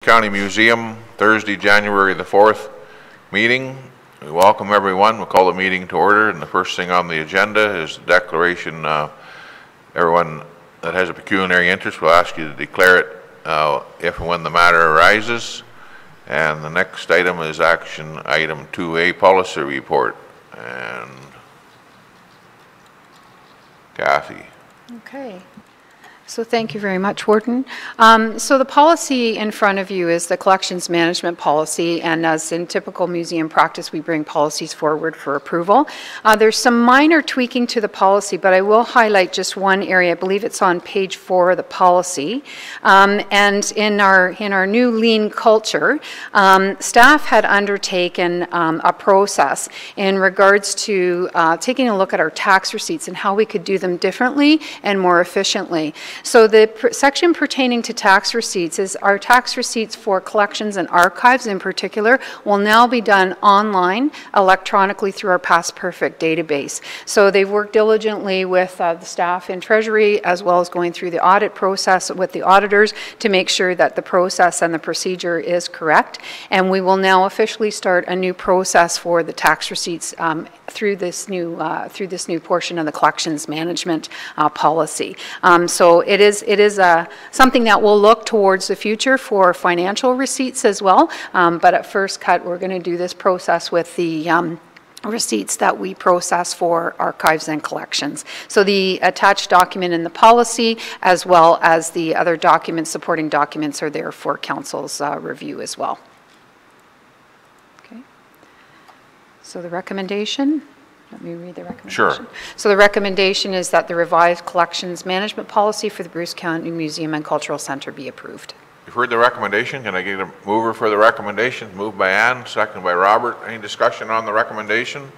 County Museum, Thursday, January the 4th meeting. We welcome everyone. We'll call the meeting to order, and the first thing on the agenda is the declaration. Everyone that has a pecuniary interest, we'll ask you to declare it if and when the matter arises. And the next item is action item 2A, policy report. And Kathy. Okay. So thank you very much, Warden. So the policy in front of you is the collections management policy, and as in typical museum practice, we bring policies forward for approval. There's some minor tweaking to the policy, but I will highlight just one area. I believe it's on page 4 of the policy. And in our new lean culture, staff had undertaken a process in regards to taking a look at our tax receipts and how we could do them differently and more efficiently. So the section pertaining to tax receipts is our tax receipts for collections and archives in particular will now be done online electronically through our Past Perfect database. So they've worked diligently with the staff in Treasury as well as going through the audit process with the auditors to make sure that the process and the procedure is correct. And we will now officially start a new process for the tax receipts through this new portion of the collections management policy. So it is something that will look towards the future for financial receipts as well. But at first cut, we're going to do this process with the receipts that we process for archives and collections. So the attached document in the policy as well as the other documents, supporting documents, are there for council's review as well. So the recommendation, let me read the recommendation. Sure. So the recommendation is that the revised collections management policy for the Bruce County Museum and Cultural Centre be approved. You've heard the recommendation. Can I get a mover for the recommendation? Moved by Ann, second by Robert. Any discussion on the recommendation?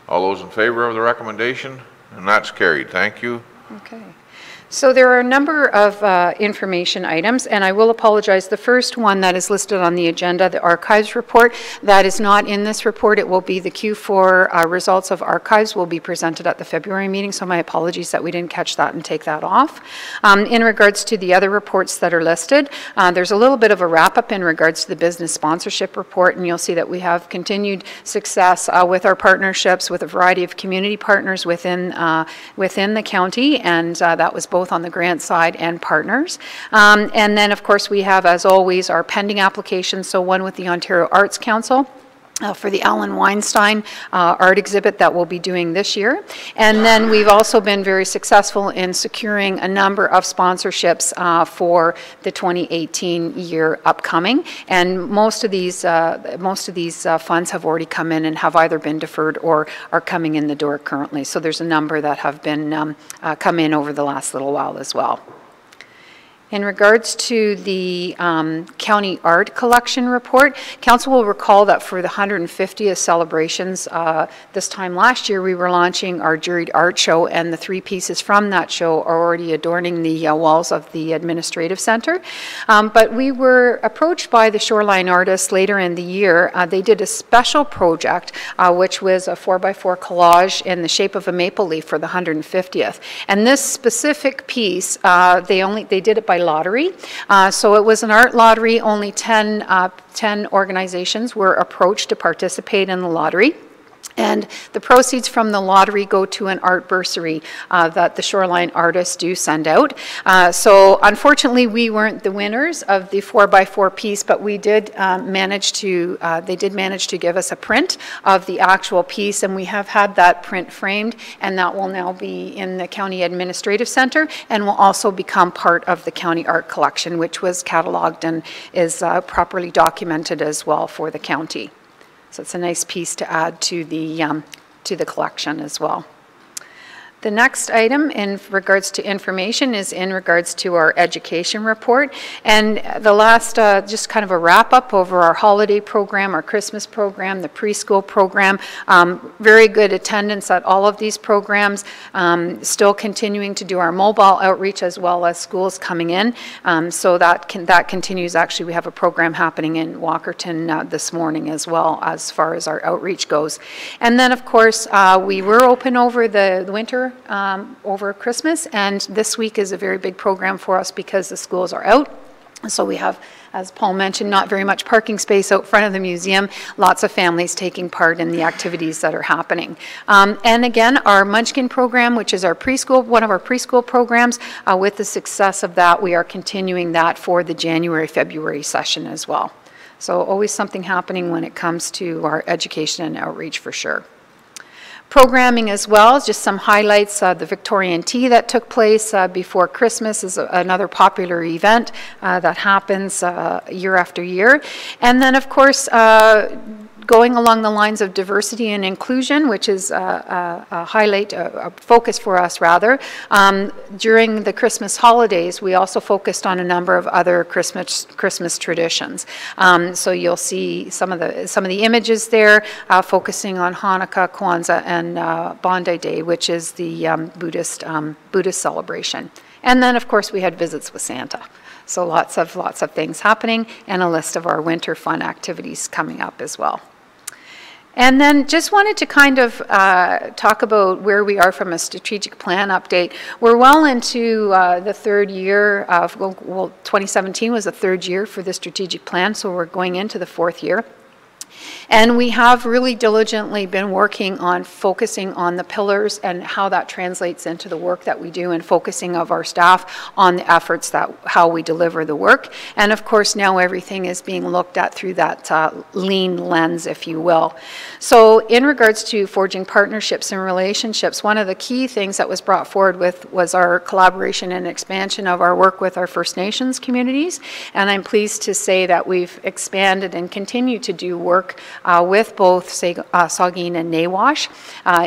All those in favor of the recommendation? And that's carried. Thank you. Okay. So there are a number of information items, and I will apologize. The first one that is listed on the agenda, the archives report, that is not in this report. It will be the Q4 results of archives will be presented at the February meeting, so my apologies that we didn't catch that and take that off. In regards to the other reports that are listed, there's a little bit of a wrap-up in regards to the business sponsorship report, and you'll see that we have continued success with our partnerships with a variety of community partners within the county, and that was both on the grant side and partners. And then, of course, we have, as always, our pending applications. So one with the Ontario Arts Council for the Alan Weinstein art exhibit that we'll be doing this year. And then we've also been very successful in securing a number of sponsorships for the 2018 year upcoming. And most of these funds have already come in and have either been deferred or are coming in the door currently. So there's a number that have been come in over the last little while as well. In regards to the county art collection report, council will recall that for the 150th celebrations this time last year, we were launching our juried art show, and the 3 pieces from that show are already adorning the walls of the administrative center. But we were approached by the Shoreline artists later in the year. They did a special project, which was a 4x4 collage in the shape of a maple leaf for the 150th. And this specific piece, they did it by lottery. So it was an art lottery. Only 10 organizations were approached to participate in the lottery. And the proceeds from the lottery go to an art bursary that the Shoreline artists do send out. So unfortunately, we weren't the winners of the 4x4 piece, but we did they did manage to give us a print of the actual piece, and we have had that print framed, and that will now be in the County Administrative Center and will also become part of the county art collection, which was cataloged and is properly documented as well for the county. So it's a nice piece to add to the collection as well. The next item in regards to information is in regards to our education report. And the last, just kind of a wrap up over our holiday program, our Christmas program, the preschool program. Very good attendance at all of these programs. Still continuing to do our mobile outreach as well as schools coming in. So that continues. Actually, we have a program happening in Walkerton this morning as well as far as our outreach goes. And then, of course, we were open over the winter over Christmas, and this week is a very big program for us because the schools are out. So we have, as Paul mentioned, not very much parking space out front of the museum, lots of families taking part in the activities that are happening. And again, our Munchkin program, which is our preschool, one of our preschool programs, with the success of that, we are continuing that for the January-February session as well. So always something happening when it comes to our education and outreach for sure. Programming as well, just some highlights. The Victorian Tea that took place before Christmas is another popular event that happens year after year. And then, of course, going along the lines of diversity and inclusion, which is a highlight, a focus for us rather. During the Christmas holidays, we also focused on a number of other Christmas traditions. So you'll see some of the images there, focusing on Hanukkah, Kwanzaa, and Bondi Day, which is the Buddhist celebration. And then, of course, we had visits with Santa. So lots of things happening, and a list of our winter fun activities coming up as well. And then just wanted to kind of talk about where we are from a strategic plan update. We're well into the third year of, well, 2017 was the third year for the strategic plan, so we're going into the fourth year. And we have really diligently been working on focusing on the pillars and how that translates into the work that we do, and focusing of our staff on the efforts that how we deliver the work. And of course now everything is being looked at through that lean lens, if you will. So in regards to forging partnerships and relationships, one of the key things that was brought forward was our collaboration and expansion of our work with our First Nations communities. And I'm pleased to say that we've expanded and continue to do work with both Saugeen and Nawash.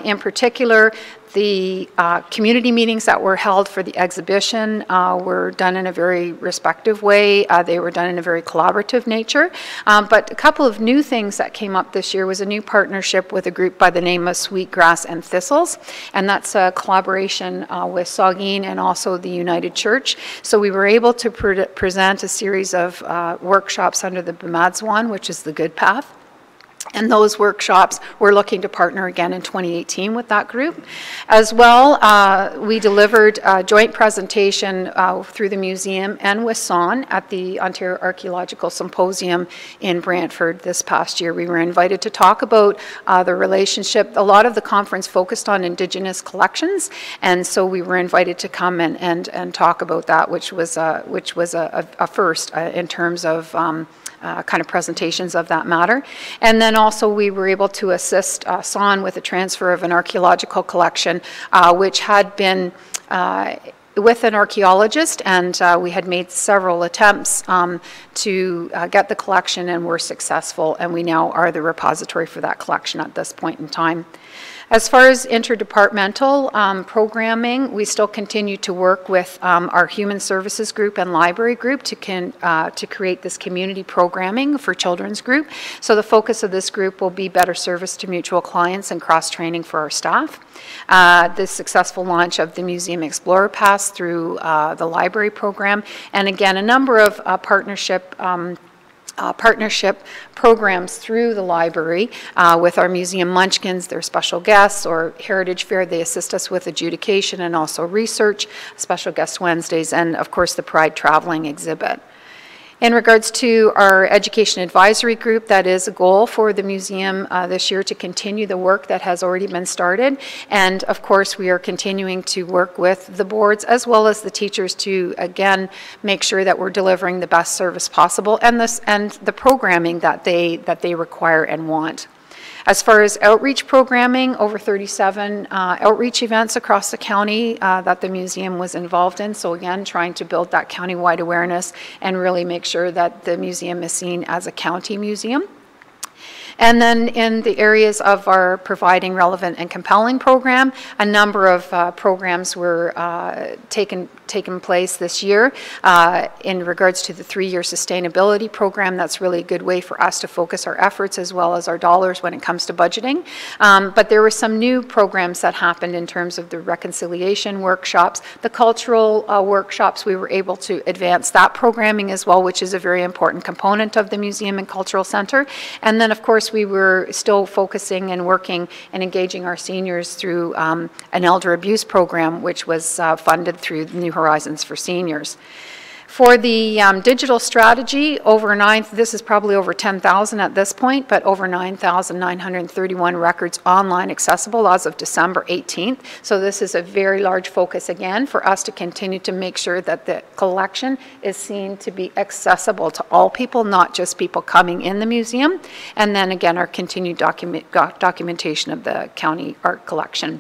In particular, the community meetings that were held for the exhibition were done in a very respectful way. They were done in a very collaborative nature. But a couple of new things that came up this year was a new partnership with a group by the name of Sweetgrass and Thistles. And that's a collaboration with Saugeen and also the United Church. So we were able to present a series of workshops under the B'madzwan, which is the Good Path. And those workshops, we're looking to partner again in 2018 with that group. As well, we delivered a joint presentation through the museum and with SON at the Ontario Archaeological Symposium in Brantford this past year. We were invited to talk about the relationship. A lot of the conference focused on Indigenous collections, and so we were invited to come and talk about that, which was a first in terms of kind of presentations of that matter. And then also we were able to assist SON with the transfer of an archaeological collection which had been with an archaeologist, and we had made several attempts to get the collection and were successful, and we now are the repository for that collection at this point in time. As far as interdepartmental programming, we still continue to work with our Human Services group and Library group to create this community programming for children's group. So the focus of this group will be better service to mutual clients and cross-training for our staff. The successful launch of the Museum Explorer Pass through the Library program, and again, a number of partnership programs through the library with our museum munchkins, their special guests, or Heritage Fair. They assist us with adjudication and also research, special guest Wednesdays, and of course the Pride Traveling exhibit. In regards to our education advisory group, that is a goal for the museum this year to continue the work that has already been started. And of course, we are continuing to work with the boards as well as the teachers to, again, make sure that we're delivering the best service possible and the programming that they require and want. As far as outreach programming, over 37 outreach events across the county that the museum was involved in. So again, trying to build that county-wide awareness and really make sure that the museum is seen as a county museum. And then in the areas of our providing relevant and compelling program, a number of programs were taken place this year in regards to the 3-year sustainability program. That's really a good way for us to focus our efforts as well as our dollars when it comes to budgeting. But there were some new programs that happened in terms of the reconciliation workshops, the cultural workshops. We were able to advance that programming as well, which is a very important component of the Museum and Cultural Center. And then of course we were still focusing and working and engaging our seniors through an elder abuse program, which was funded through New Horizons for Seniors. For the digital strategy, this is probably over 10,000 at this point, but over 9,931 records online accessible as of December 18th. So this is a very large focus again for us to continue to make sure that the collection is seen to be accessible to all people, not just people coming in the museum. And then again, our continued documentation of the county art collection.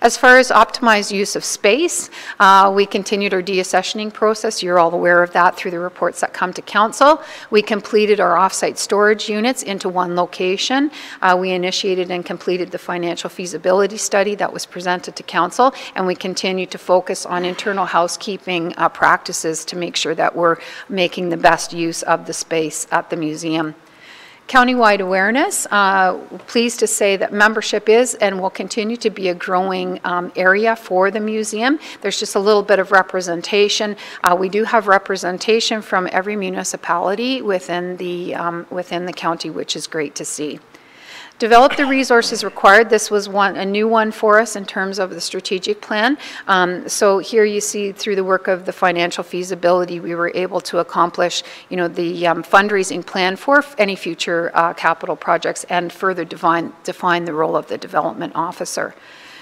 As far as optimized use of space, we continued our deaccessioning process. You're all aware of that through the reports that come to council. We completed our offsite storage units into one location. We initiated and completed the financial feasibility study that was presented to council, and we continue to focus on internal housekeeping practices to make sure that we're making the best use of the space at the museum. Countywide awareness, pleased to say that membership is and will continue to be a growing area for the museum. There's just a little bit of representation. We do have representation from every municipality within the county, which is great to see. Develop the resources required. This was a new one for us in terms of the strategic plan. So here you see through the work of the financial feasibility, we were able to accomplish, the fundraising plan for any future capital projects and further define the role of the development officer.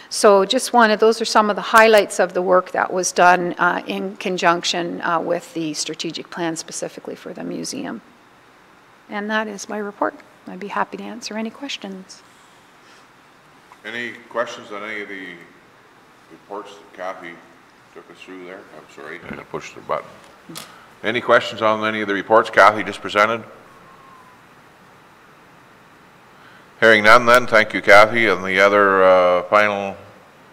So those are some of the highlights of the work that was done in conjunction with the strategic plan specifically for the museum. And that is my report. I'd be happy to answer any questions. Any questions on any of the reports that Kathy took us through there? I'm sorry, I pushed the button. Any questions on any of the reports Kathy just presented? Hearing none then, thank you Kathy. And the other final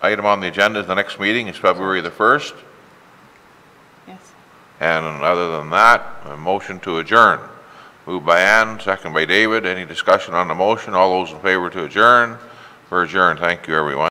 item on the agenda is the next meeting is February the 1st. Yes. And other than that, a motion to adjourn. Moved by Ann, second by David. Any discussion on the motion? All those in favor to adjourn? We're adjourned. Thank you, everyone.